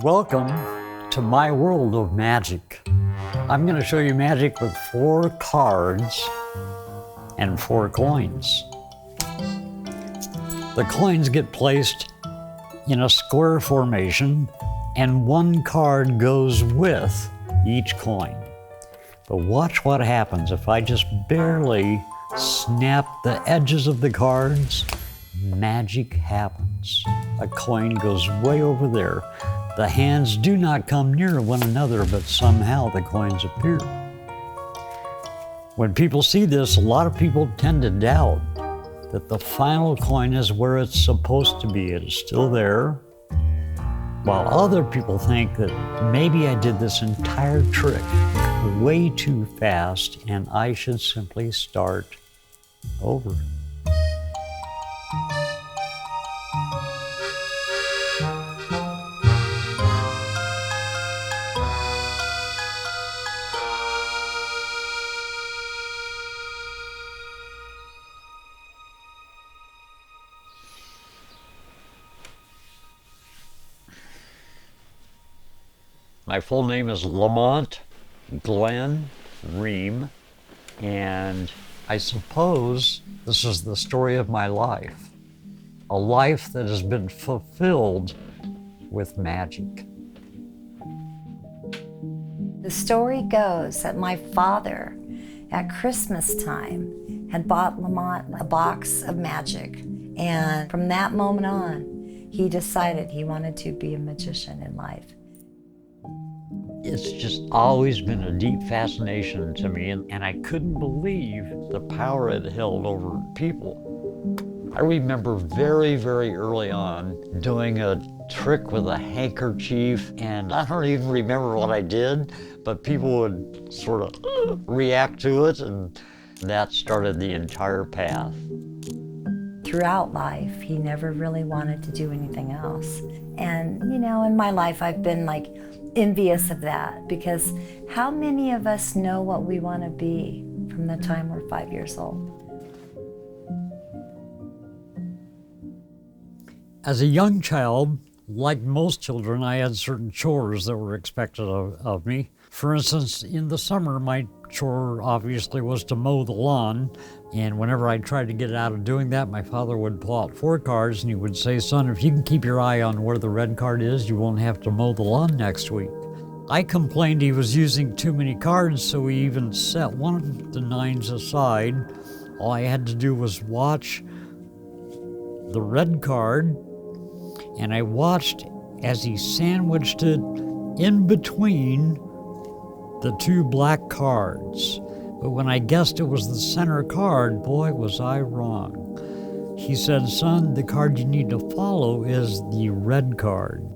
Welcome to my world of magic. I'm going to show you magic with 4 cards and 4 coins. The coins get placed in a square formation and 1 card goes with each coin. But watch what happens if I just barely snap the edges of the cards. Magic happens. A coin goes way over there. The hands do not come near one another, but somehow the coins appear. When people see this, a lot of people tend to doubt that the final coin is where it's supposed to be. It is still there, while other people think that maybe I did this entire trick way too fast and I should simply start over. My full name is Lamont Ream, and I suppose this is the story of my life. A life that has been fulfilled with magic. The story goes that my father, at Christmas time, had bought Lamont a box of magic. And from that moment on, he decided he wanted to be a magician in life. It's just always been a deep fascination to me, and I couldn't believe the power it held over people. I remember very, very early on doing a trick with a handkerchief, and I don't even remember what I did, but people would sort of react to it, and that started the entire path. Throughout life, he never really wanted to do anything else. And, you know, in my life, I've been like envious of that, because how many of us know what we want to be from the time we're 5 years old? As a young child, like most children, I had certain chores that were expected of me. For instance, in the summer, my chore obviously was to mow the lawn. And whenever I tried to get out of doing that, my father would pull out 4 cards and he would say, "Son, if you can keep your eye on where the red card is, you won't have to mow the lawn next week." I complained he was using too many cards, so we even set one of the 9s aside. All I had to do was watch the red card, and I watched as he sandwiched it in between the 2 black cards. But when I guessed it was the center card, boy, was I wrong. He said, "Son, the card you need to follow is the red card."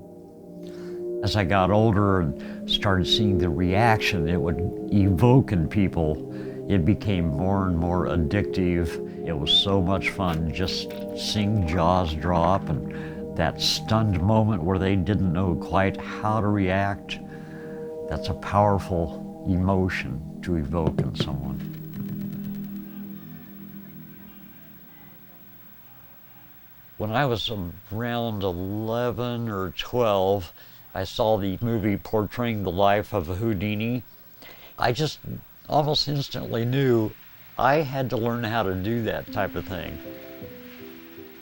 As I got older and started seeing the reaction it would evoke in people, it became more and more addictive. It was so much fun just seeing jaws drop and that stunned moment where they didn't know quite how to react. That's a powerful emotion to evoke in someone. When I was around 11 or 12, I saw the movie portraying the life of Houdini. I just almost instantly knew I had to learn how to do that type of thing.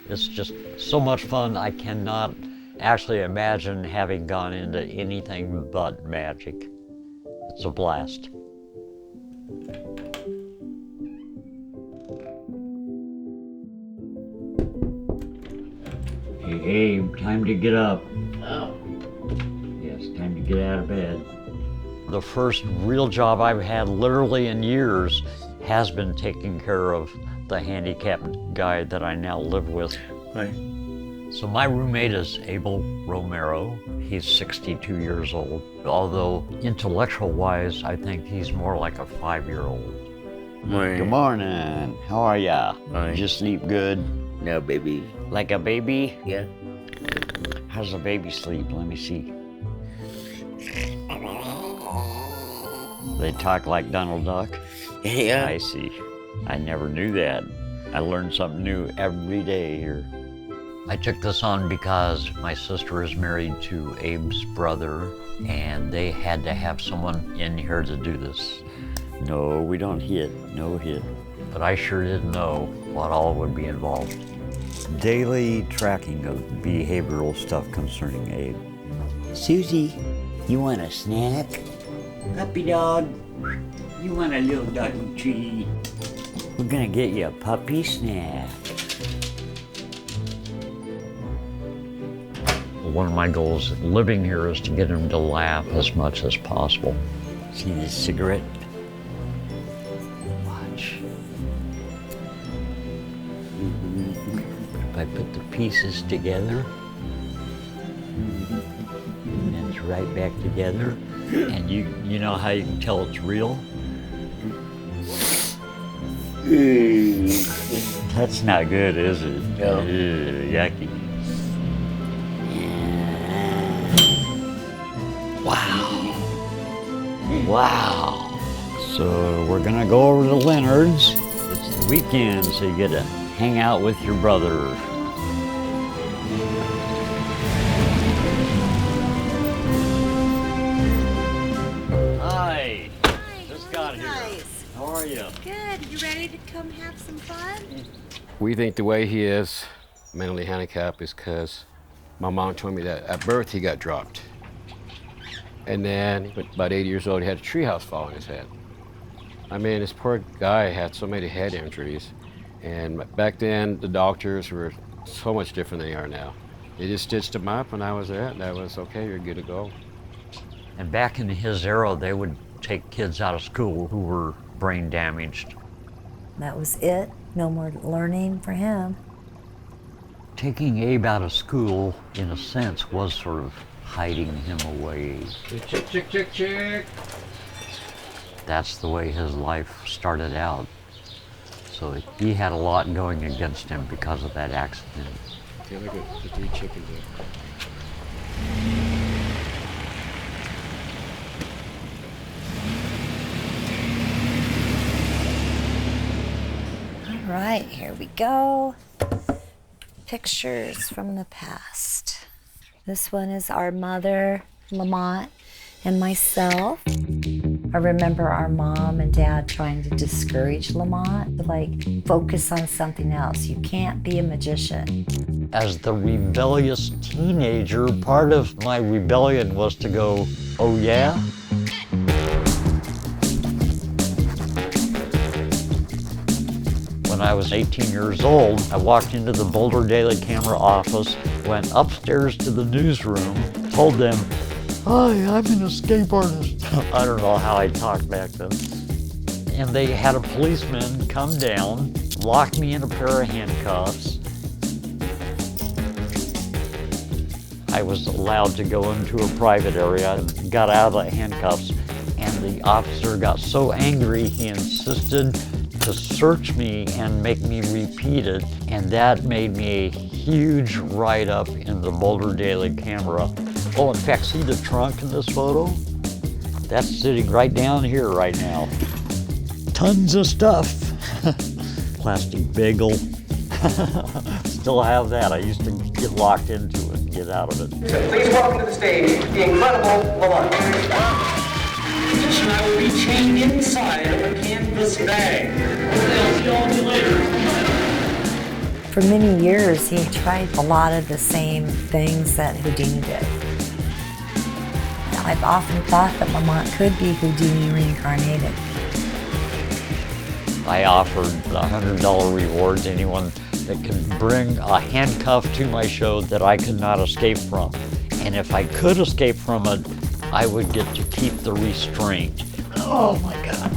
It's just so much fun. I cannot actually imagine having gone into anything but magic. It's a blast. Hey, time to get up. Oh. Yes, time to get out of bed. The first real job I've had literally in years has been taking care of the handicapped guy that I now live with. Hi. So my roommate is Abel Romero. He's 62 years old. Although intellectual-wise, I think he's more like a 5-year-old. Hi. Good morning. How are ya? Hi. Did you sleep good? No, baby. Like a baby? Yeah. How's a baby sleep? Let me see. They talk like Donald Duck? Yeah. I see. I never knew that. I learned something new every day here. I took this on because my sister is married to Abe's brother, and they had to have someone in here to do this. No, we don't hit. No hit. But I sure didn't know what all would be involved. Daily tracking of behavioral stuff concerning Abe. Susie, you want a snack? Puppy dog, you want a little doggy treat? We're gonna get you a puppy snack. One of my goals living here is to get him to laugh as much as possible. See this cigarette? Watch. If I put the pieces together, and it's right back together, and you know how you can tell it's real? That's not good, is it? No. Ew, yucky. Wow. Wow. So we're gonna go over to Leonard's. It's the weekend, so you get to hang out with your brother. Hi. Just got here. Nice. How are you? Good. You ready to come have some fun? We think the way he is mentally handicapped is because my mom told me that at birth he got dropped. And then, about 8 years old, he had a treehouse fall on his head. I mean, this poor guy had so many head injuries. And back then, the doctors were so much different than they are now. They just stitched him up, and I was there, and that was okay, you're good to go. And back in his era, they would take kids out of school who were brain damaged. That was it. No more learning for him. Taking Abe out of school, in a sense, was sort of hiding him away. Chick, chick, chick, chick. That's the way his life started out. So he had a lot going against him because of that accident. Okay, look at the 3 chickens there. All right, here we go. Pictures from the past. This one is our mother, Lamont, and myself. I remember our mom and dad trying to discourage Lamont to focus on something else. You can't be a magician. As the rebellious teenager, part of my rebellion was to go, oh yeah? When I was 18 years old, I walked into the Boulder Daily Camera office, went upstairs to the newsroom, told them, hi, I'm an escape artist. I don't know how I talked back then. And they had a policeman come down, lock me in a pair of handcuffs. I was allowed to go into a private area and got out of the handcuffs, and the officer got so angry he insisted to search me and make me repeat it, and that made me a huge write-up in the Boulder Daily Camera. Oh, in fact, see the trunk in this photo? That's sitting right down here right now. Tons of stuff. Plastic bagel. Still have that. I used to get locked into it and get out of it. Please welcome to the stage the incredible Lamont. Position, I will be chained inside of a canvas bag. I'll see all of you later. For many years, he tried a lot of the same things that Houdini did. I've often thought that Lamont could be Houdini reincarnated. I offered $100 reward to anyone that could bring a handcuff to my show that I could not escape from. And if I could escape from it, I would get to keep the restraint. Oh my God.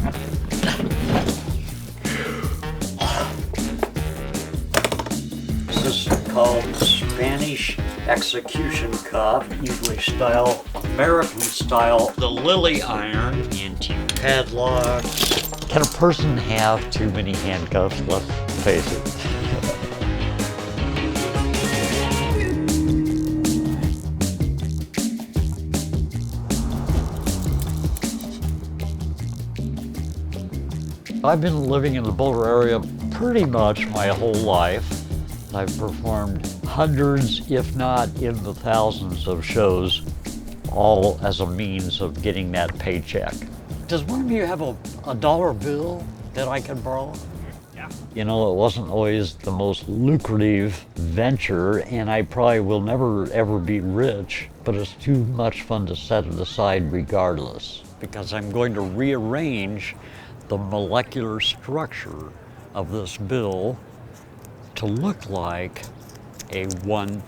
This is called Spanish execution cuff, English style, American style, the lily iron, antique padlocks. Can a person have too many handcuffs? Let's face it. I've been living in the Boulder area pretty much my whole life. I've performed hundreds, if not in the thousands of shows, all as a means of getting that paycheck. Does one of you have a dollar bill that I can borrow? Yeah. You know, it wasn't always the most lucrative venture, and I probably will never ever be rich, but it's too much fun to set it aside regardless, because I'm going to rearrange the molecular structure of this bill to look like a $100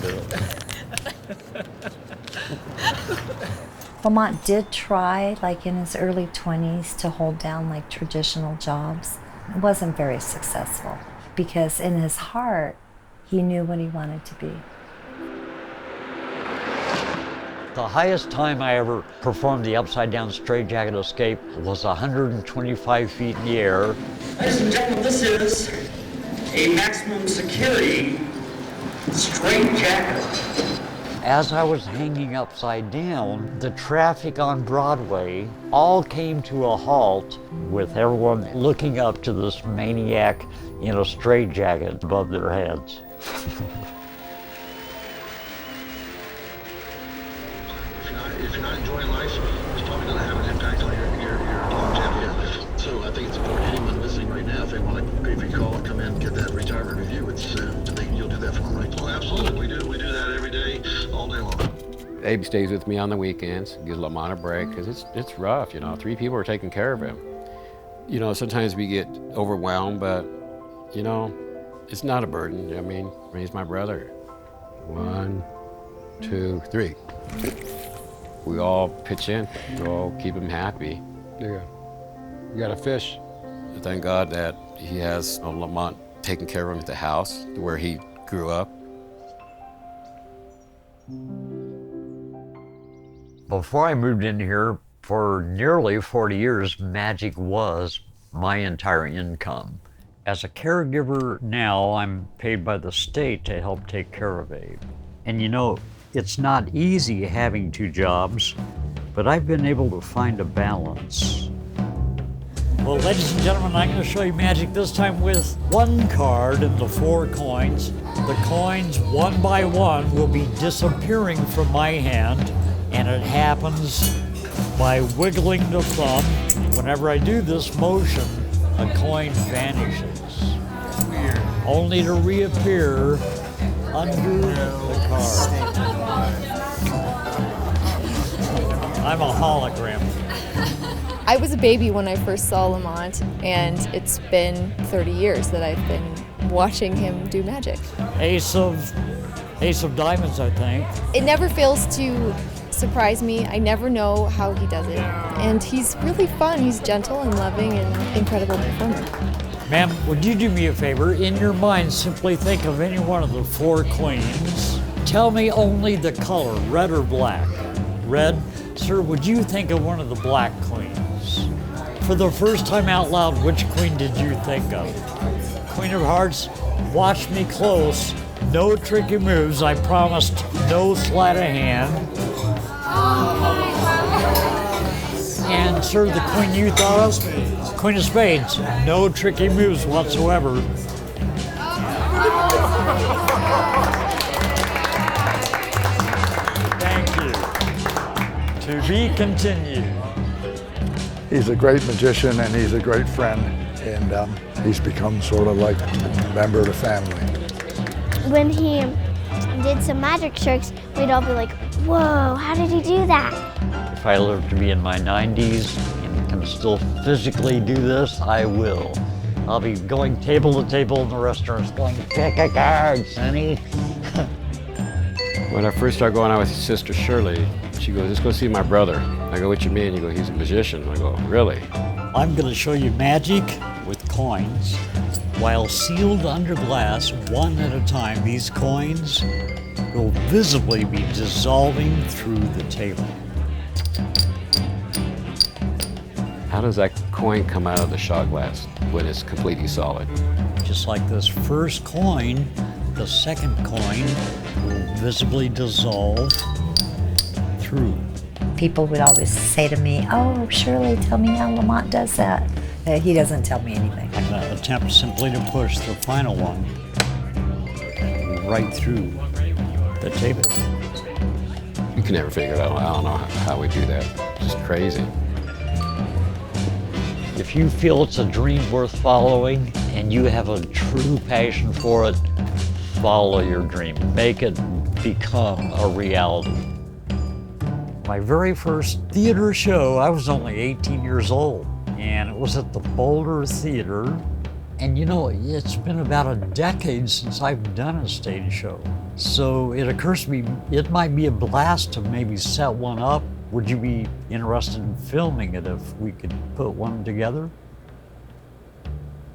bill. Lamont did try, like in his early 20s, to hold down like traditional jobs. It wasn't very successful because in his heart, he knew what he wanted to be. The highest time I ever performed the upside down straight jacket escape was 125 feet in the air. Ladies and gentlemen, this is a maximum security straight jacket. As I was hanging upside down, the traffic on Broadway all came to a halt with everyone looking up to this maniac in a straight jacket above their heads. If you're not enjoying life, it's probably going to have an impact on your longevity. So I think it's important anyone listening right now, if they want to, if you call and come in and get that retirement review, it's you'll do that for them, right? Oh, absolutely, we do that every day, all day long. Abe stays with me on the weekends, gives Lamont a break, because it's rough, you know. 3 people are taking care of him. You know, sometimes we get overwhelmed, but, you know, it's not a burden. I mean, he's my brother. 1, 2, 3. We all pitch in, we all keep him happy. Yeah. You got a fish. Thank God that he has Lamont taking care of him at the house where he grew up. Before I moved in here, for nearly 40 years, magic was my entire income. As a caregiver now, I'm paid by the state to help take care of Abe. And you know, it's not easy having 2 jobs, but I've been able to find a balance. Well, ladies and gentlemen, I'm going to show you magic this time with 1 card and the 4 coins. The coins, one by one, will be disappearing from my hand, and it happens by wiggling the thumb. Whenever I do this motion, a coin vanishes, only to reappear under the card. I'm a hologram. I was a baby when I first saw Lamont, and it's been 30 years that I've been watching him do magic. Ace of diamonds, I think. It never fails to surprise me. I never know how he does it. And he's really fun. He's gentle and loving and incredible performer. Ma'am, would you do me a favor? In your mind, simply think of any one of the 4 queens. Tell me only the color, red or black. Red? Sir, would you think of one of the black queens? For the first time out loud, which queen did you think of? Queen of Hearts, watch me close. No tricky moves, I promised no sleight of hand. And sir, the queen you thought of? Queen of Spades, no tricky moves whatsoever. Thank you. To be continued. He's a great magician and he's a great friend, and he's become sort of like a member of the family. When he did some magic tricks, we'd all be like, whoa, how did he do that? If I live to be in my 90s and can still physically do this, I will. I'll be going table to table in the restaurants going, pick a card, sonny. When I first started going out with his sister Shirley, she goes, let's go see my brother. I go, what you mean? You go, he's a magician. I go, really? I'm going to show you magic with coins. While sealed under glass, one at a time, these coins will visibly be dissolving through the table. How does that coin come out of the shot glass when it's completely solid? Just like this first coin, the second coin will visibly dissolve through. People would always say to me, "Oh, Shirley, tell me how Lamont does that." He doesn't tell me anything. I'm going to attempt simply to push the final one right through the table. You can never figure it out. I don't know how we do that. It's just crazy. If you feel it's a dream worth following and you have a true passion for it, follow your dream. Make it become a reality. My very first theater show, I was only 18 years old, and it was at the Boulder Theater. And you know, it's been about a decade since I've done a stage show. So it occurs to me, it might be a blast to maybe set one up. Would you be interested in filming it if we could put one together?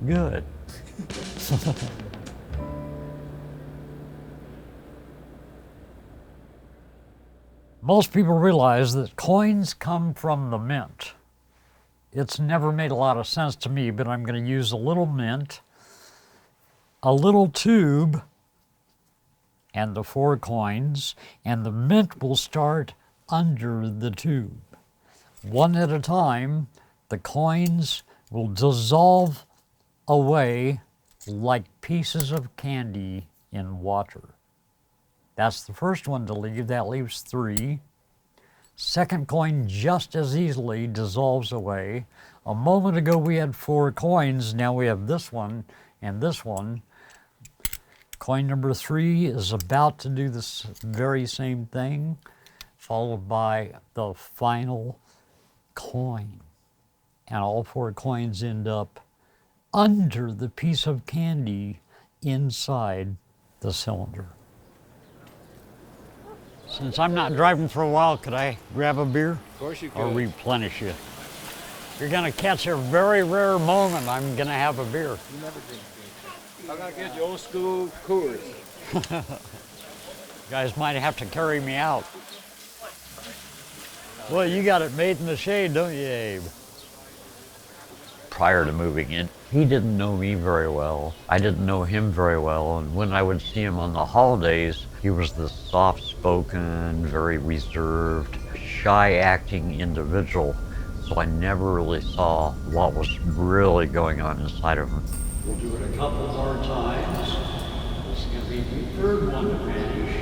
Good. Most people realize that coins come from the mint. It's never made a lot of sense to me, but I'm going to use a little mint, a little tube, and the 4 coins, and the mint will start under the tube. One at a time, the coins will dissolve away like pieces of candy in water. That's the first one to leave. That leaves 3. Second coin just as easily dissolves away. A moment ago we had 4 coins. Now we have this one and this one. Coin number 3 is about to do this very same thing, followed by the final coin. And all 4 coins end up under the piece of candy inside the cylinder. Since I'm not driving for a while, could I grab a beer? Of course you could. Or replenish you? You're gonna catch a very rare moment. I'm gonna have a beer. You never drink beer. I'm gonna get you old school Coors. You guys might have to carry me out. Well, you got it made in the shade, don't you, Abe? Prior to moving in, he didn't know me very well. I didn't know him very well, and when I would see him on the holidays, he was this soft-spoken, very reserved, shy-acting individual, so I never really saw what was really going on inside of him. We'll do it a couple more times. This is going to be the 3rd one to finish,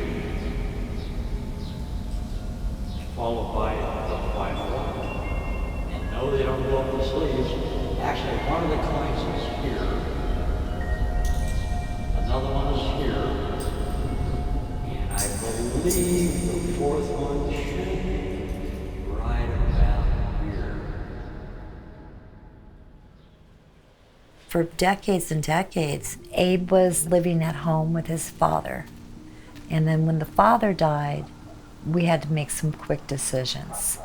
followed by the final one. And no, they don't go up the sleeves. Actually, one of the coins is here. Another one is here. And I believe the 4th one should be right about here. For decades and decades, Abe was living at home with his father. And then when the father died, we had to make some quick decisions.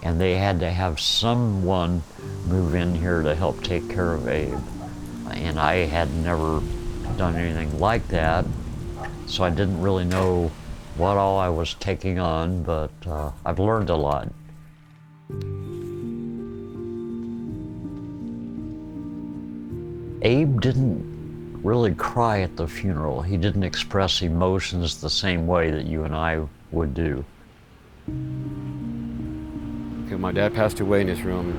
And they had to have someone move in here to help take care of Abe. And I had never done anything like that, so I didn't really know what all I was taking on, but I've learned a lot. Abe didn't really cry at the funeral. He didn't express emotions the same way that you and I would do. Okay, my dad passed away in his room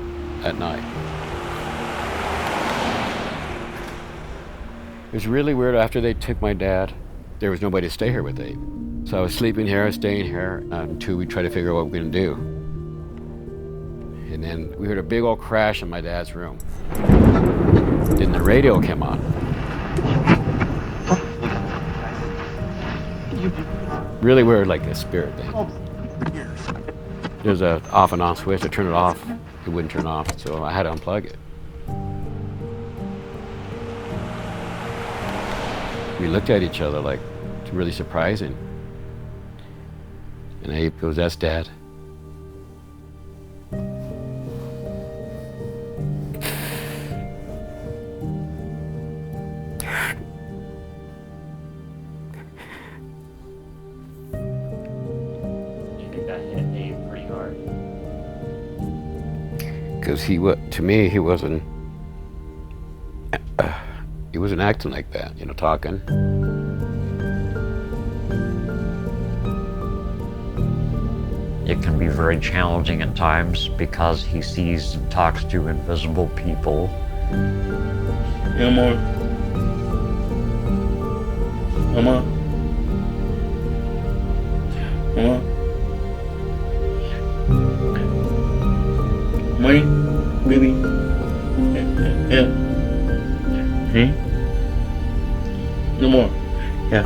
at night. It was really weird. After they took my dad, there was nobody to stay here with Abe. So I was sleeping here, staying here, until we tried to figure out what we were gonna do. And then we heard a big old crash in my dad's room. Then the radio came on. Really weird, like a spirit thing. There's a off and on switch. I turn it off, it wouldn't turn off, so I had to unplug it. We looked at each other like, it's really surprising. And Abe goes, "That's Dad." Because to me, he wasn't acting like that, you know, talking. It can be very challenging at times because he sees and talks to invisible people. Yeah, more. Mama. Mama. Money, baby. Yeah. See? No more. Yeah.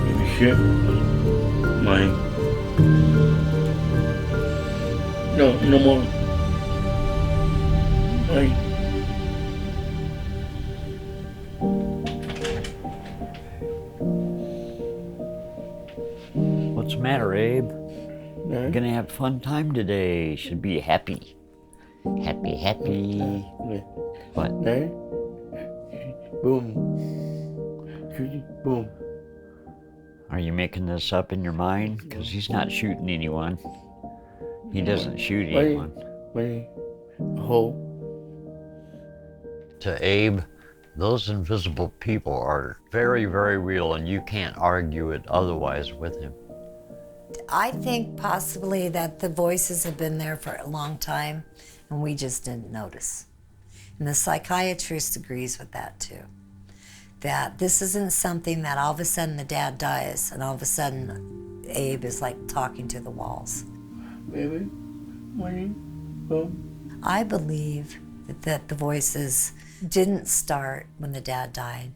Baby shit. Money. No more. Money. What's the matter, Abe? You're gonna have a fun time today. Should be happy. Happy. What? Boom. Boom. Are you making this up in your mind? Because he's not shooting anyone. He doesn't shoot anyone. Money. Hole. To Abe, those invisible people are very, very real, and you can't argue it otherwise with him. I think possibly that the voices have been there for a long time and we just didn't notice. And the psychiatrist agrees with that too. That this isn't something that all of a sudden the dad dies and all of a sudden Abe is like talking to the walls. Baby, money, boom. I believe that the voices didn't start when the dad died.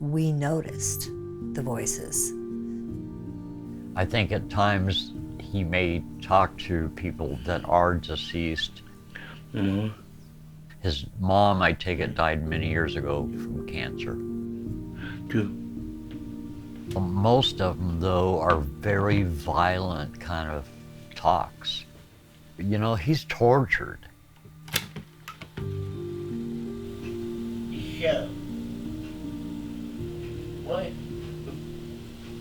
We noticed the voices. I think at times he may talk to people that are deceased. Mm-hmm. His mom, I take it, died many years ago from cancer. Two. Most of them, though, are very violent kind of talks. You know, he's tortured. Yeah. What?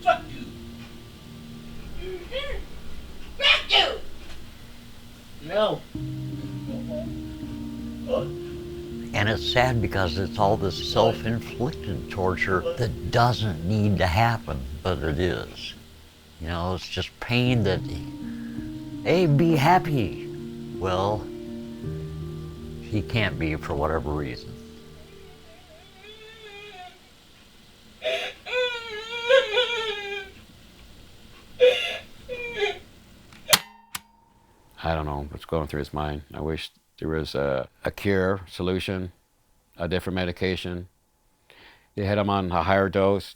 Fuck you. Fuck you. No. And it's sad because it's all this self-inflicted torture that doesn't need to happen, but it is. You know, it's just pain that, hey, be happy. Well, he can't be for whatever reason. I don't know what's going through his mind. I wish there was a cure, solution, a different medication. They had him on a higher dose,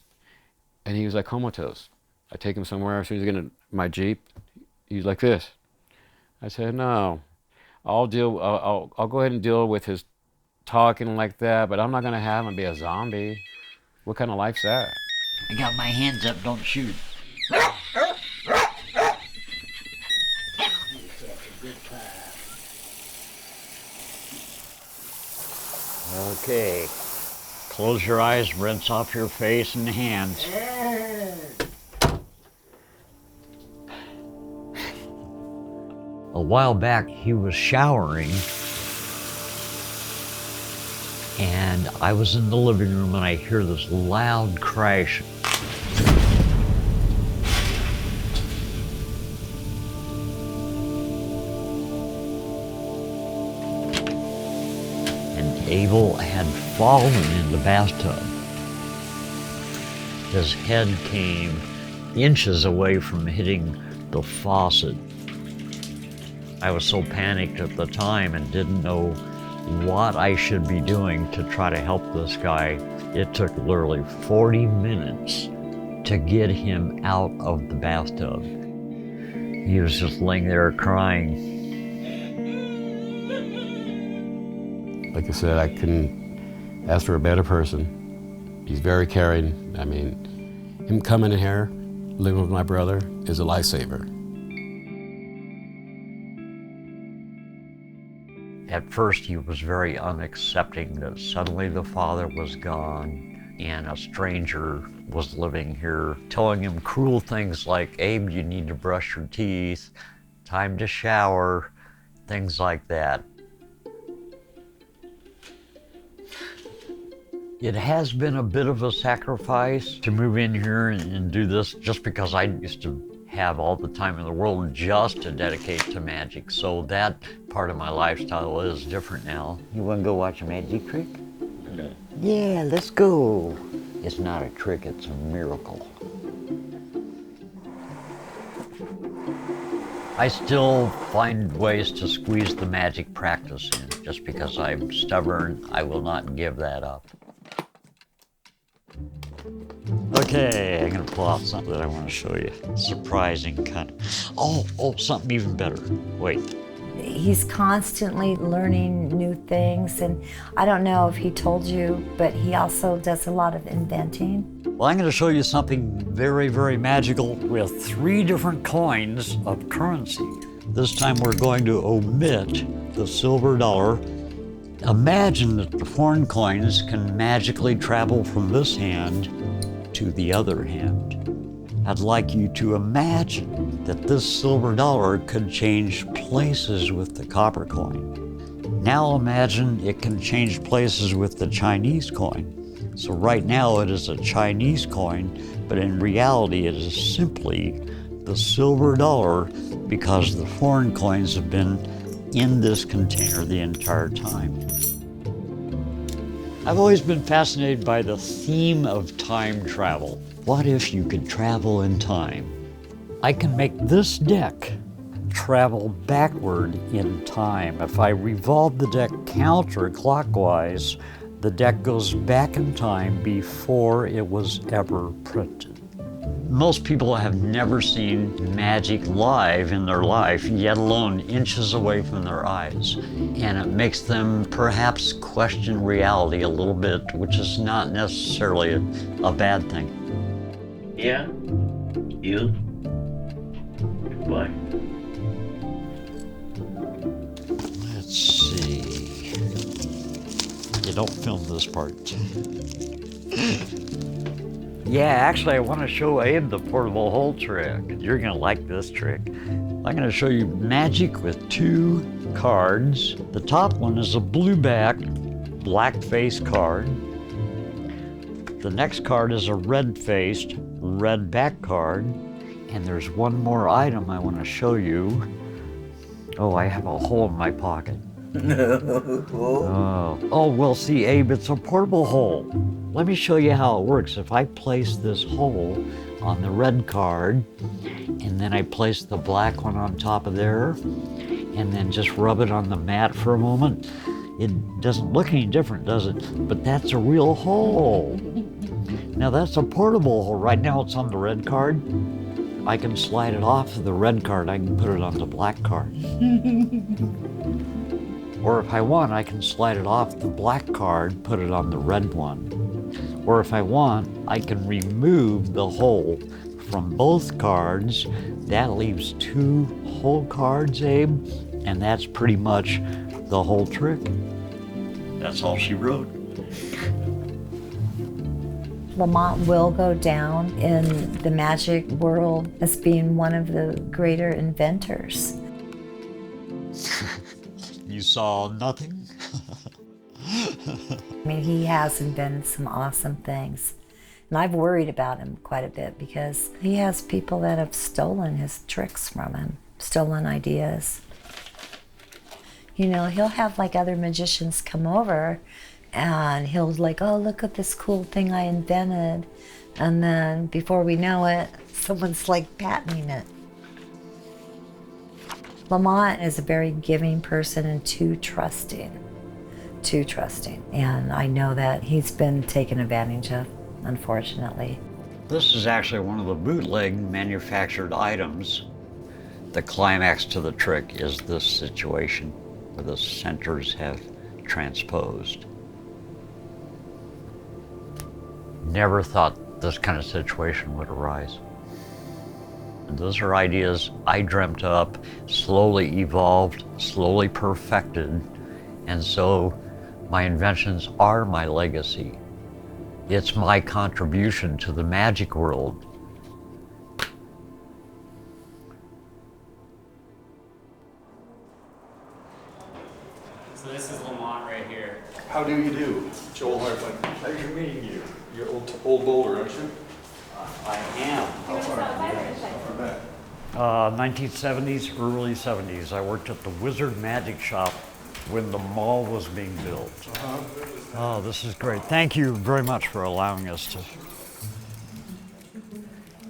and he was like comatose. I take him somewhere, so he's getting my Jeep. He's like this. I said, no, I'll go ahead and deal with his talking like that, but I'm not gonna have him be a zombie. What kind of life's that? I got my hands up, don't shoot. Okay, close your eyes, rinse off your face and hands. A while back, he was showering, and I was in the living room and I hear this loud crash. Abel had fallen in the bathtub. His head came inches away from hitting the faucet. I was so panicked at the time and didn't know what I should be doing to try to help this guy. It took literally 40 minutes to get him out of the bathtub. He was just laying there crying. Like I said, I couldn't ask for a better person. He's very caring. I mean, him coming in here, living with my brother, is a lifesaver. At first, he was very unaccepting that suddenly the father was gone and a stranger was living here, telling him cruel things like, Abe, you need to brush your teeth, time to shower, things like that. It has been a bit of a sacrifice to move in here and do this just because I used to have all the time in the world just to dedicate to magic. So that part of my lifestyle is different now. You wanna go watch a magic trick? Yeah, let's go. It's not a trick, it's a miracle. I still find ways to squeeze the magic practice in. Just because I'm stubborn, I will not give that up. Okay, I'm gonna pull out something that I want to show you. Surprising kind of. Oh, something even better. Wait. He's constantly learning new things, and I don't know if he told you, but he also does a lot of inventing. Well, I'm going to show you something very, very magical with 3 different coins of currency. This time we're going to omit the silver dollar. Imagine that the foreign coins can magically travel from this hand to the other hand. I'd like you to imagine that this silver dollar could change places with the copper coin. Now imagine it can change places with the Chinese coin. So right now it is a Chinese coin, but in reality it is simply the silver dollar because the foreign coins have been in this container the entire time. I've always been fascinated by the theme of time travel. What if you could travel in time? I can make this deck travel backward in time. If I revolve the deck counterclockwise, the deck goes back in time before it was ever printed. Most people have never seen magic live in their life, yet alone inches away from their eyes. And it makes them perhaps question reality a little bit, which is not necessarily a bad thing. Yeah? You? What? Let's see. You don't film this part. Yeah, actually, I want to show Abe the portable hole trick. You're going to like this trick. I'm going to show you magic with 2 cards. The top one is a blue back, black face card. The next card is a red faced, red back card. And there's one more item I want to show you. Oh, I have a hole in my pocket. Oh, well, see, Abe, it's a portable hole. Let me show you how it works. If I place this hole on the red card, and then I place the black one on top of there, and then just rub it on the mat for a moment, it doesn't look any different, does it? But that's a real hole. Now, that's a portable hole. Right now, it's on the red card. I can slide it off of the red card. I can put it on the black card. Or if I want, I can slide it off the black card, put it on the red one. Or if I want, I can remove the hole from both cards. That leaves 2 whole cards, Abe, and that's pretty much the whole trick. That's all she wrote. Lamont will go down in the magic world as being one of the greater inventors. You saw nothing? I mean, he has invented some awesome things. And I've worried about him quite a bit because he has people that have stolen his tricks from him, stolen ideas. You know, he'll have like other magicians come over and he'll like, oh, look at this cool thing I invented. And then before we know it, someone's like patenting it. Lamont is a very giving person and too trusting. And I know that he's been taken advantage of, unfortunately. This is actually one of the bootleg manufactured items. The climax to the trick is this situation where the centers have transposed. Never thought this kind of situation would arise. Those are ideas I dreamt up, slowly evolved, slowly perfected, and so my inventions are my legacy. It's my contribution to the magic world. So this is Lamont right here. How do you do? Joel Hartman. Pleasure meeting you. You're old Boulder, aren't you? I am. How far? 1970s, early 70s. I worked at the Wizard Magic Shop when the mall was being built. Oh, this is great. Thank you very much for allowing us to.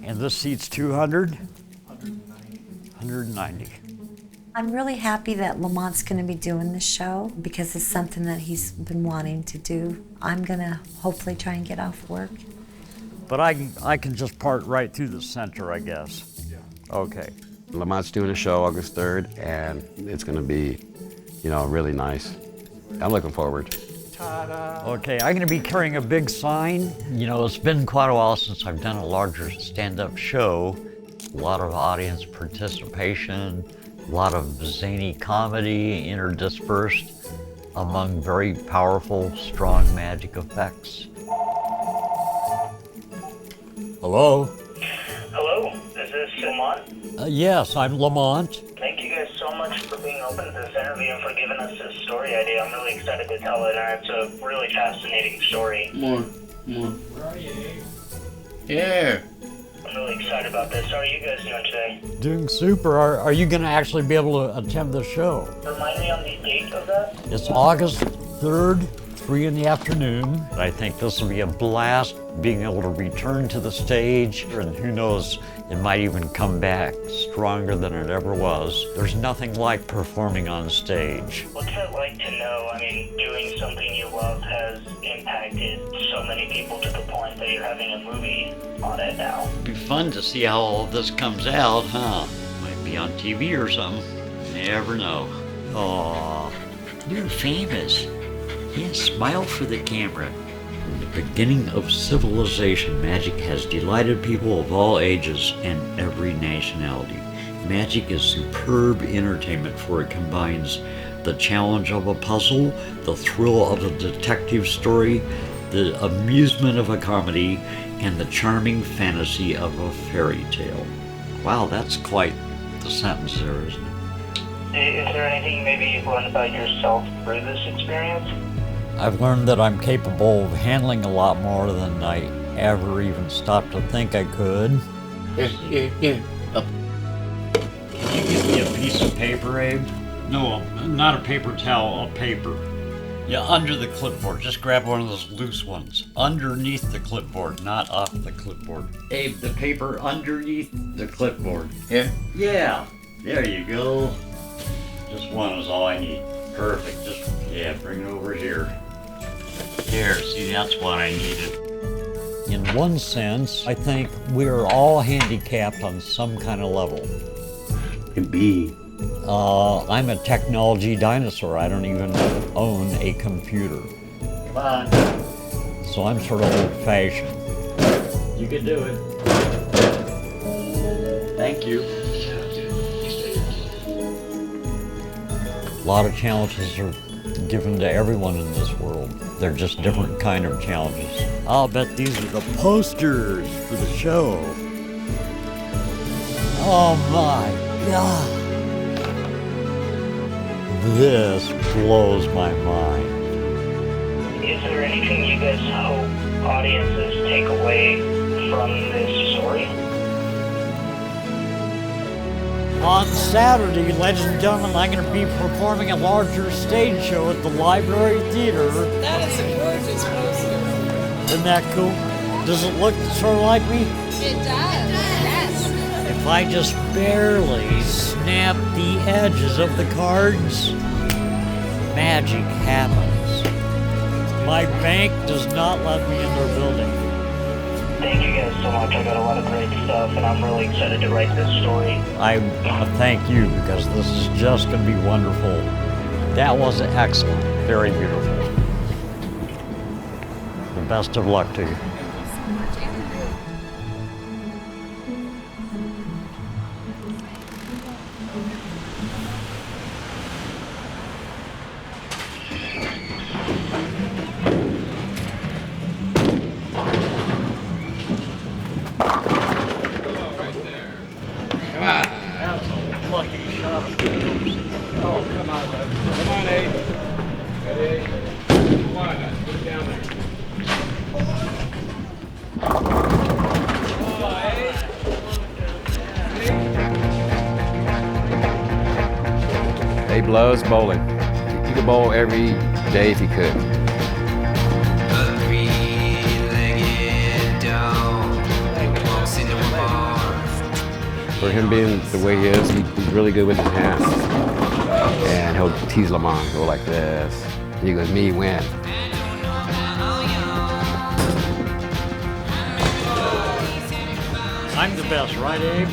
And this seats 200? 190. I'm really happy that Lamont's going to be doing this show because it's something that he's been wanting to do. I'm going to hopefully try and get off work. But I can just part right through the center, I guess. Yeah. Okay. Lamont's doing a show August 3rd, and it's going to be, really nice. I'm looking forward. Okay, I'm going to be carrying a big sign. It's been quite a while since I've done a larger stand-up show. A lot of audience participation, a lot of zany comedy interdispersed among very powerful, strong magic effects. Hello? Hello, is this Lamont? Yes, I'm Lamont. Thank you guys so much for being open to this interview and for giving us this story idea. I'm really excited to tell it, and it's a really fascinating story. More. Where are you? Here. I'm really excited about this. How are you guys doing today? Doing super. Are you going to actually be able to attend the show? Remind me on the date of that? It's August 3rd, 3 in the afternoon. I think this will be a blast, being able to return to the stage, and who knows, it might even come back stronger than it ever was. There's nothing like performing on stage. What's it like to know, doing something you love has impacted so many people to the point that you're having a movie on it now? It'd be fun to see how all of this comes out, huh? Might be on TV or something. Never know. Aww. You're famous. Yeah, smile for the camera. From the beginning of civilization, magic has delighted people of all ages and every nationality. Magic is superb entertainment, for it combines the challenge of a puzzle, the thrill of a detective story, the amusement of a comedy, and the charming fantasy of a fairy tale. Wow, that's quite the sentence there, isn't it? Is there anything maybe you've learned about yourself through this experience? I've learned that I'm capable of handling a lot more than I ever even stopped to think I could. Yeah. Up. Can you give me a piece of paper, Abe? No, not a paper towel, a paper. Yeah, under the clipboard. Just grab one of those loose ones. Underneath the clipboard, not off the clipboard. Abe, the paper underneath the clipboard. Here? Yeah, there you go. Just one is all I need. Perfect. Bring it over here. There, see, that's what I needed. In one sense, I think we're all handicapped on some kind of level. Could be. I'm a technology dinosaur. I don't even own a computer. Come on. So I'm sort of old-fashioned. You can do it. Thank you. A lot of challenges are given to everyone in this world. They're just different kind of challenges. I'll bet these are the posters for the show. Oh my God. This blows my mind. Is there anything you guys hope audiences take away from this story? On Saturday, ladies and gentlemen, I'm going to be performing a larger stage show at the Library Theater. That is a gorgeous poster. Isn't that cool? Does it look sort of like me? It does. Yes. If I just barely snap the edges of the cards, magic happens. My bank does not let me in their building. Thank you guys so much. I got a lot of great stuff, and I'm really excited to write this story. I want to thank you, because this is just going to be wonderful. That was excellent. Very beautiful. The best of luck to you. loves bowling. He could bowl every day if he could. For him being the way he is, he's really good with his hands. And he'll tease Lamont, go like this. And he goes, me win. I'm the best, right, Abe?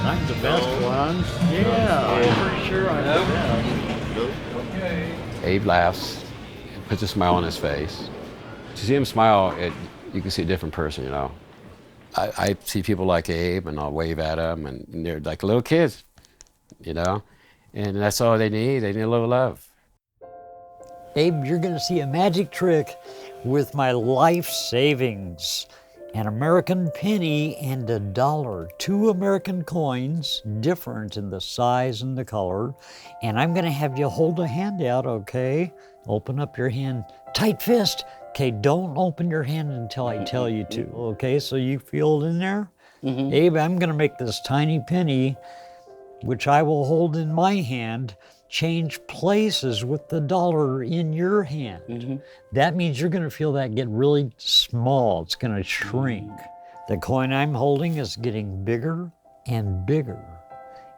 I'm the best one. Yeah, I'm pretty sure I'm the best. Okay. Abe laughs, puts a smile on his face. To see him smile, you can see a different person, you know. I see people like Abe, and I'll wave at them, and they're like little kids, you know? And that's all they need. They need a little love. Abe, you're gonna see a magic trick with my life savings. An American penny and $1. 2 American coins, different in the size and the color. And I'm gonna have you hold a hand out, okay? Open up your hand, tight fist. Okay, don't open your hand until I tell you to, okay? So you feel it in there? Mm-hmm. Abe, I'm gonna make this tiny penny, which I will hold in my hand, change places with the $1 in your hand. Mm-hmm. That means you're gonna feel that get really small. It's gonna shrink. The coin I'm holding is getting bigger and bigger.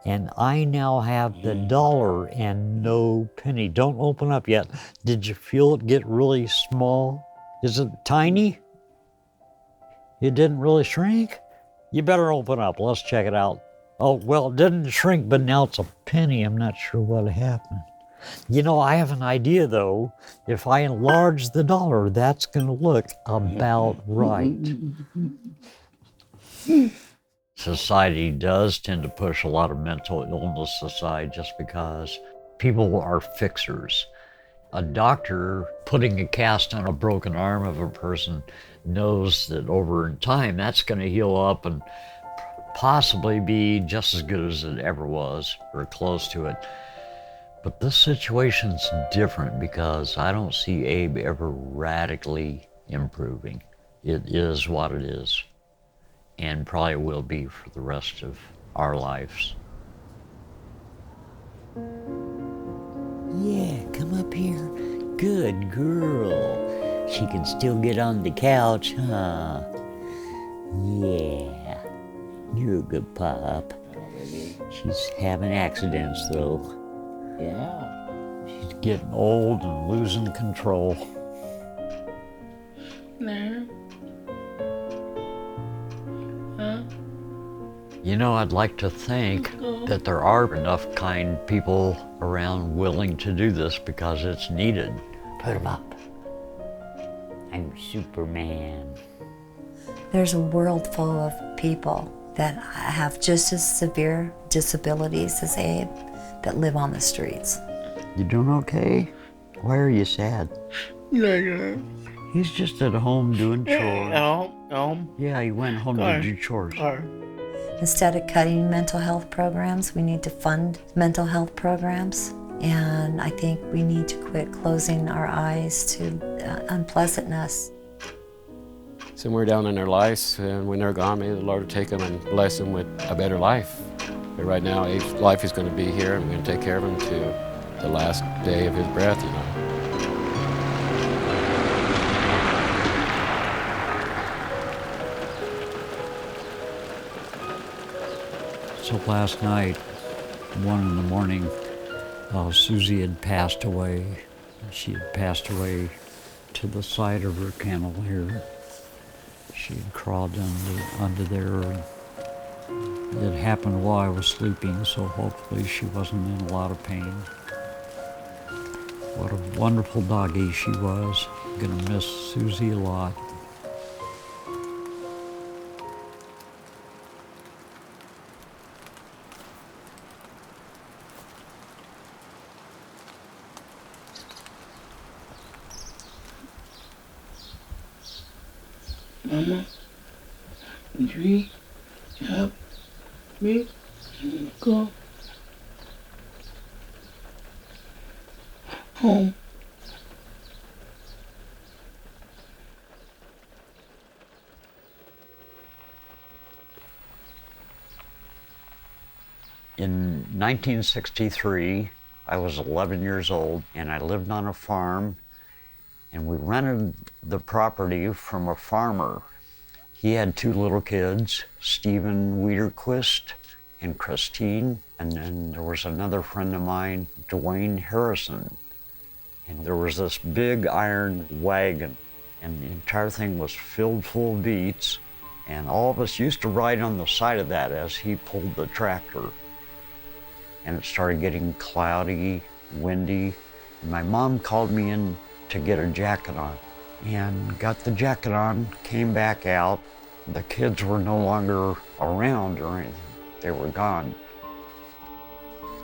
And I now have the $1 and no penny. Don't open up yet. Did you feel it get really small? Is it tiny? It didn't really shrink? You better open up. Let's check it out. Oh, well, it didn't shrink, but now it's a penny. I'm not sure what happened. You know, I have an idea, though. If I enlarge the $1, that's going to look about right. Society does tend to push a lot of mental illness aside just because people are fixers. A doctor putting a cast on a broken arm of a person knows that over in time that's going to heal up and possibly be just as good as it ever was or close to it. But this situation's different because I don't see Abe ever radically improving. It is what it is and probably will be for the rest of our lives. Yeah, come up here. Good girl. She can still get on the couch, huh? Yeah. You're a good pup. She's having accidents, though. Yeah. She's getting old and losing control. No. Huh? You know, I'd like to think that there are enough kind people around willing to do this because it's needed. Put him up. I'm Superman. There's a world full of people that have just as severe disabilities as Abe that live on the streets. You doing okay? Why are you sad? No. He's just at home doing chores. Home. Yeah, he went home to do chores. Instead of cutting mental health programs, we need to fund mental health programs. And I think we need to quit closing our eyes to unpleasantness. Somewhere down in their lives, and when they're gone, may the Lord take them and bless them with a better life. But right now, Abe's life is going to be here, and we're going to take care of him to the last day of his breath, you know. So last night, 1 in the morning, Susie had passed away. She had passed away to the side of her kennel here. She had crawled under there. It happened while I was sleeping, so hopefully she wasn't in a lot of pain. What a wonderful doggie she was. I'm gonna miss Susie a lot. Mama, would you help me go home? In 1963, I was 11 years old, and I lived on a farm, and we rented the property from a farmer. He had 2 little kids, Stephen Wiederquist and Christine, and then there was another friend of mine, Dwayne Harrison. And there was this big iron wagon, and the entire thing was filled full of beets, and all of us used to ride on the side of that as he pulled the tractor. And it started getting cloudy, windy, and my mom called me in to get a jacket on, and got the jacket on, came back out. The kids were no longer around or anything, they were gone.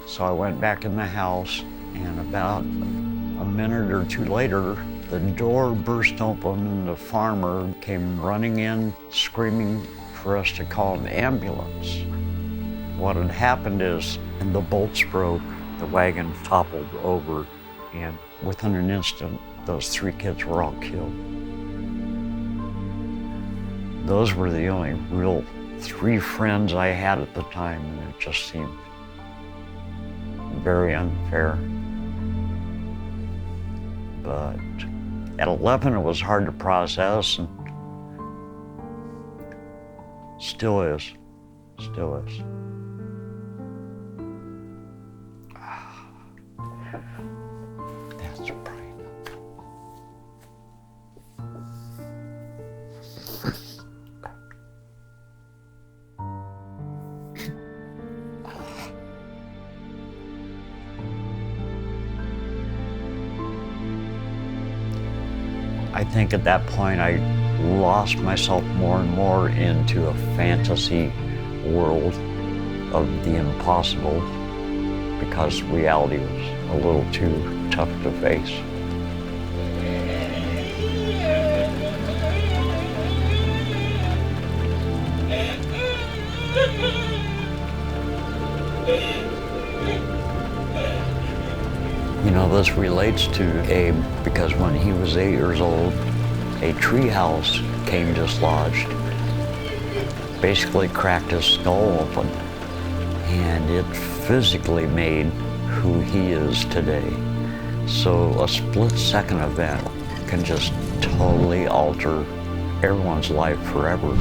So I went back in the house, and about a minute or 2 later, the door burst open and the farmer came running in, screaming for us to call an ambulance. What had happened is, and the bolts broke, the wagon toppled over, and within an instant, those 3 kids were all killed. Those were the only real 3 friends I had at the time, and it just seemed very unfair. But at 11, it was hard to process, and still is. That's right. I think at that point I lost myself more and more into a fantasy world of the impossible because reality was a little too tough to face. You know, this relates to Abe because when he was 8 years old, a treehouse came dislodged, basically cracked his skull open, and it physically made who he is today. So a split-second event can just totally alter everyone's life forever.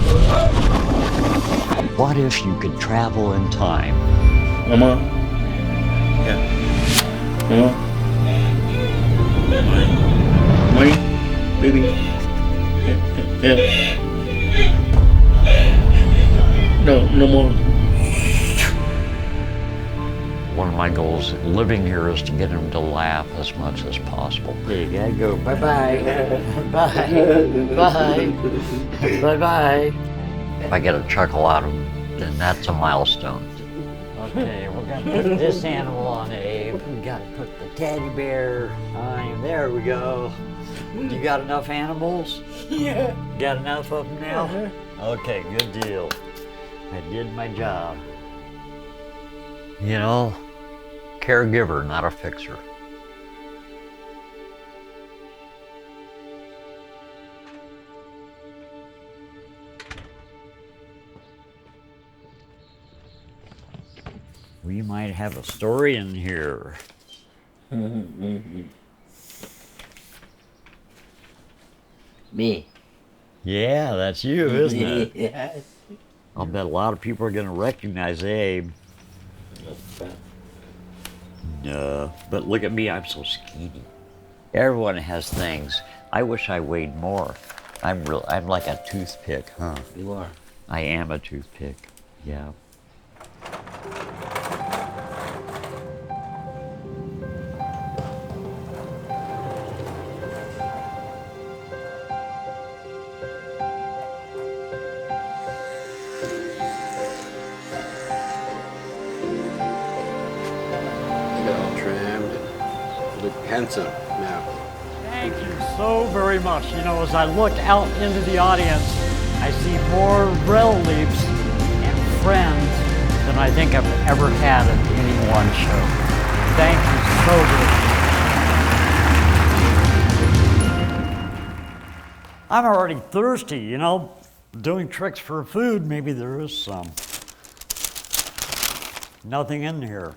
What if you could travel in time? Mama? Yeah. Mama? Mine? Baby? Yeah. No more. One of my goals living here is to get him to laugh as much as possible. You gotta go. Bye-bye. Bye. Bye. Bye-bye. If I get a chuckle out of him, then that's a milestone. Okay, we're gonna put this animal on Abe. We gotta put the teddy bear on him. There we go. You got enough animals? Yeah. Got enough of them now? Okay, good deal. I did my job. You know, caregiver, not a fixer. We might have a story in here. Me. Yeah, that's you, isn't it? Yeah. I'll bet a lot of people are going to recognize Abe. No, but look at me, I'm so skinny. Everyone has things. I wish I weighed more. I'm like a toothpick, huh? You are. I am a toothpick, yeah. Handsome now. Thank you so very much. You know, as I look out into the audience, I see more relatives and friends than I think I've ever had at any one show. Thank you so very much. I'm already thirsty, you know. Doing tricks for food, maybe there is some. Nothing in here.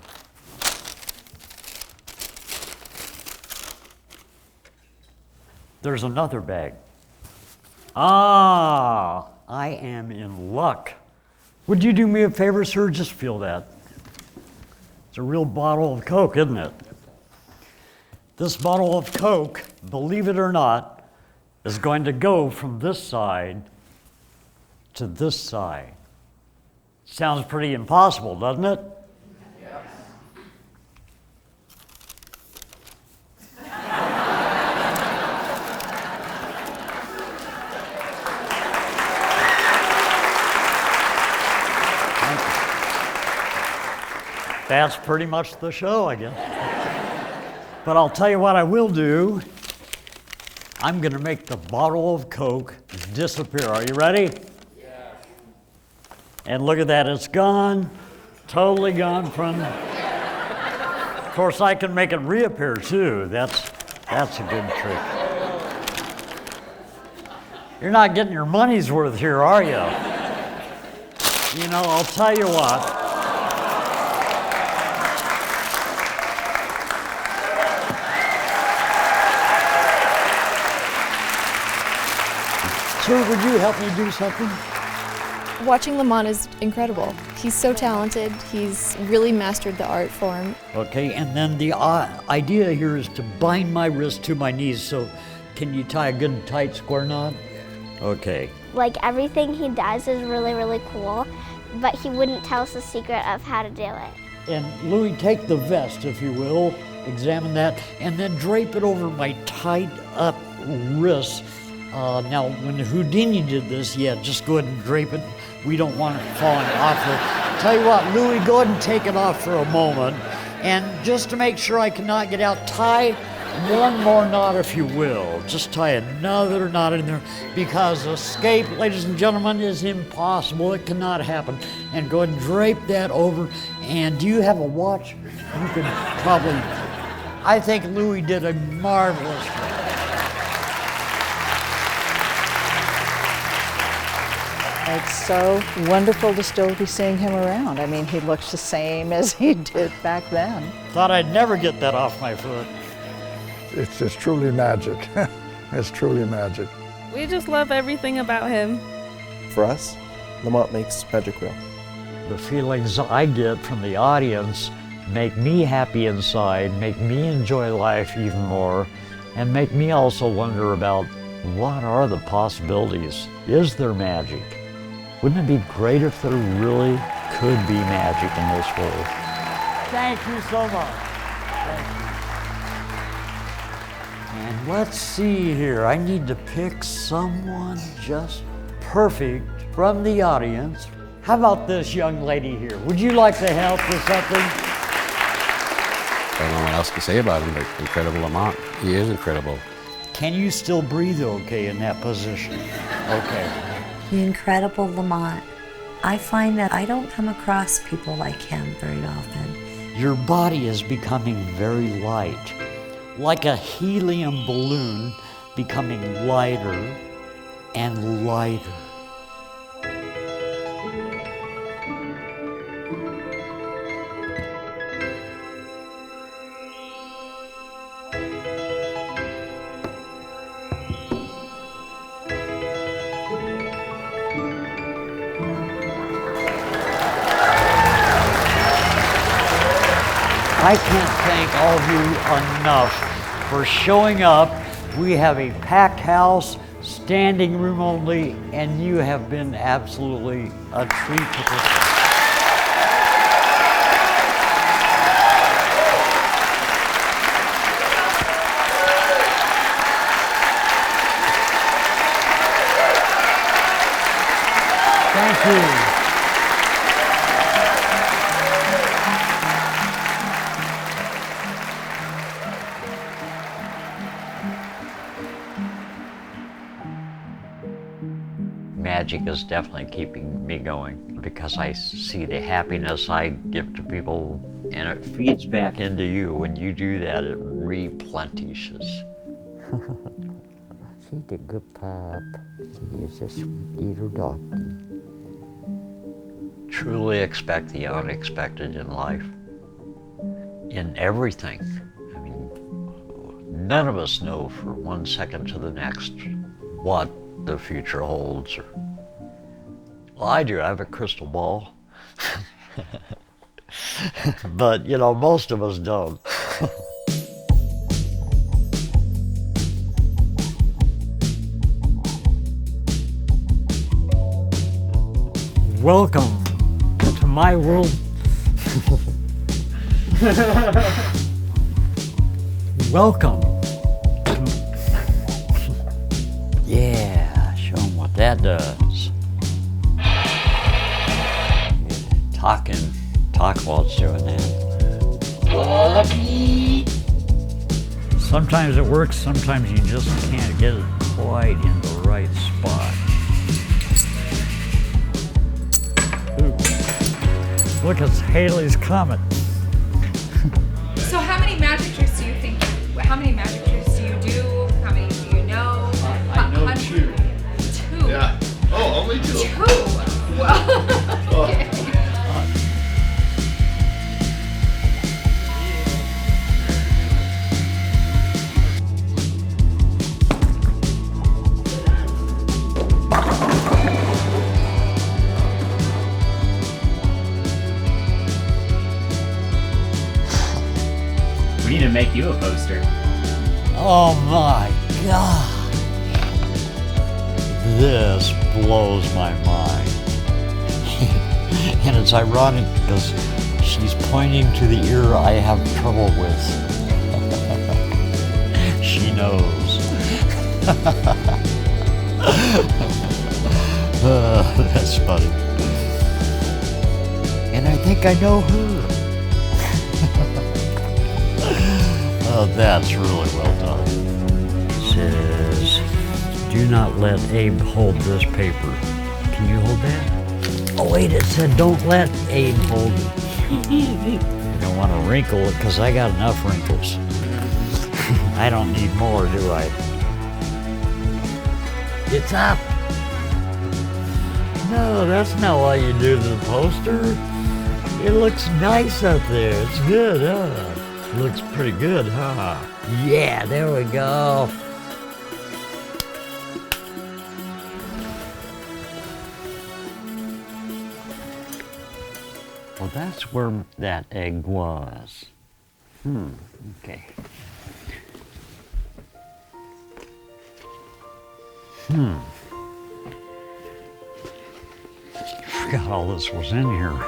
there's another bag. Ah, I am in luck. Would you do me a favor, sir? Just feel that. It's a real bottle of Coke, isn't it? This bottle of Coke, believe it or not, is going to go from this side to this side. Sounds pretty impossible, doesn't it? That's pretty much the show, I guess. But I'll tell you what I will do. I'm going to make the bottle of Coke disappear. Are you ready? Yeah. And look at that, it's gone. Totally gone from. Of course, I can make it reappear too. That's a good trick. You're not getting your money's worth here, are you? You know, I'll tell you what. Sir, would you help me do something? Watching Lamont is incredible. He's so talented. He's really mastered the art form. Okay, and then the idea here is to bind my wrist to my knees. So can you tie a good tight square knot? Okay. Like everything he does is really, really cool, but he wouldn't tell us the secret of how to do it. And Louis, take the vest, if you will, examine that, and then drape it over my tied up wrists. Now, when Houdini did this, yeah, just go ahead and drape it. We don't want it falling off. Tell you what, Louis, go ahead and take it off for a moment. And just to make sure I cannot get out, tie one more knot, if you will. Just tie another knot in there, because escape, ladies and gentlemen, is impossible. It cannot happen. And go ahead and drape that over. And do you have a watch? You can probably. I think Louis did a marvelous job. It's so wonderful to still be seeing him around. I mean, he looks the same as he did back then. Thought I'd never get that off my foot. It's truly magic. It's truly magic. We just love everything about him. For us, Lamont makes magic real. The feelings I get from the audience make me happy inside, make me enjoy life even more, and make me also wonder about what are the possibilities? Is there magic? Wouldn't it be great if there really could be magic in this world? Thank you so much. Thank you. And let's see here. I need to pick someone just perfect from the audience. How about this young lady here? Would you like to help with something? I don't know what else to say about him, but incredible Lamont. He is incredible. Can you still breathe okay in that position? Okay. The incredible Lamont. I find that I don't come across people like him very often. Your body is becoming very light, like a helium balloon becoming lighter and lighter. I can't thank all of you enough for showing up. We have a packed house, standing room only, and you have been absolutely a treat to listen. Thank you. Magic is definitely keeping me going because I see the happiness I give to people, and it feeds back into you. When you do that, it replenishes. See the good pup. He is a sweet little doggy. Truly expect the unexpected in life. In everything. I mean, none of us know for 1 second to the next what the future holds. Well, I do. I have a crystal ball. But, you know, most of us don't. Welcome to my world. Welcome. Yeah, show them what that does. Talk while it's doing that. Sometimes it works, sometimes you just can't get it quite in the right spot. Ooh. Look, it's Halley's Comet. So how many magic tricks do you think, how many magic tricks do you do? How many do you know? I know 2. 2? Yeah. Oh, only 2. 2? Well, okay. We need to make you a poster. Oh my God. This blows my mind. And it's ironic because she's pointing to the ear I have trouble with. She knows. That's funny. And I think I know her. Oh, that's really well done. It says, do not let Abe hold this paper. Can you hold that? Oh wait, it said don't let Abe hold it. You don't want to wrinkle it because I got enough wrinkles. I don't need more, do I? It's up. No, that's not what you do to the poster. It looks nice up there. It's good, huh? Looks pretty good, huh? Yeah, there we go. Well, that's where that egg was. Okay. Forgot all this was in here.